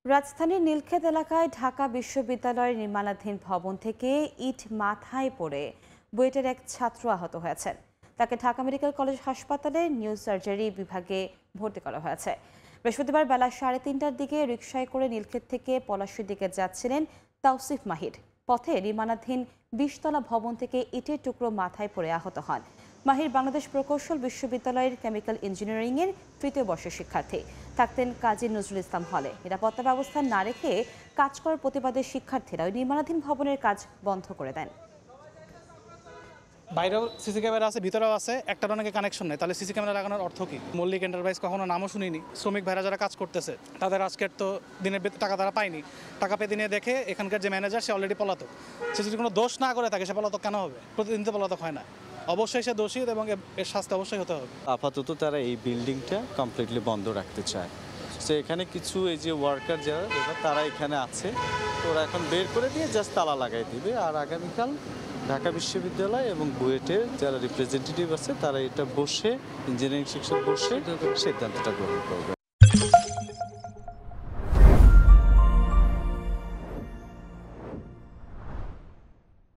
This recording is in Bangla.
রাজধানীর নীলক্ষেত এলাকায় ঢাকা বিশ্ববিদ্যালয়ের নির্মাণাধীন ভবন থেকে ইট মাথায় পড়ে বুয়েটের এক ছাত্র আহত হয়েছেন। তাকে ঢাকা মেডিকেল কলেজ হাসপাতালে নিউরো সার্জারি বিভাগে ভর্তি করা হয়েছে। বৃহস্পতিবার বেলা 3:30টার দিকে রিকশায় করে নীলক্ষেত থেকে পলাশীর দিকে যাচ্ছিলেন তাওসিফ মাহির। পথে নির্মাণাধীন 20তলা ভবন থেকে ইটের টুকরো মাথায় পড়ে আহত হন। মাহির বাংলাদেশ প্রকৌশল বিশ্ববিদ্যালয়ের কেমিক্যাল ইঞ্জিনিয়ারিংয়ের 3য় বর্ষের শিক্ষার্থী। থাকতেন কাজী নজরুল ইসলাম হলে। নিরাপত্তা ব্যবস্থা না রেখে কাজ করার প্রতিবাদে শিক্ষার্থীরা ওই নির্মাণাধীন ভবনের কাজ বন্ধ করে দেন। বাইরেও সিসি ক্যামেরা আছে, ভিতরেও আছে, একটার অনেকে কানেকশন নেই। তাহলে সিসি ক্যামেরা লাগানোর অর্থ কি? মল্লিক এন্টারপ্রাইজ কখনো নামও শুনিনি। শ্রমিক ভাইরা যারা কাজ করতেছে তাদের আজকের তো দিনের টাকা তারা পায়নি। টাকা পেতে নিয়ে দেখে এখানকার যে ম্যানেজার সে অলরেডি পলাতক। সে যদি কোনো দোষ না করে থাকে সে পলাতক কেন হবে? প্রতিদিন তো পলাতক হয় না। অবশ্যই সে দোষী এবং এর শাস্তি অবশ্যই হতে হবে। আপাতত তারা এই বিল্ডিংটা কমপ্লিটলি বন্ধ রাখতে চায়। সো এখানে কিছু এই যে ওয়ার্কার যারা তারা এখানে আছে, ওরা এখন বের করে দিয়ে জাস্ট তালা লাগাই দিবে। আর আগামীকাল ঢাকা বিশ্ববিদ্যালয় এবং বুয়েটের যারা রিপ্রেজেন্টেটিভ আছে তারা এটা বসে ইঞ্জিনিয়ারিং সেকশন বসে সিদ্ধান্তটা গ্রহণ করবে।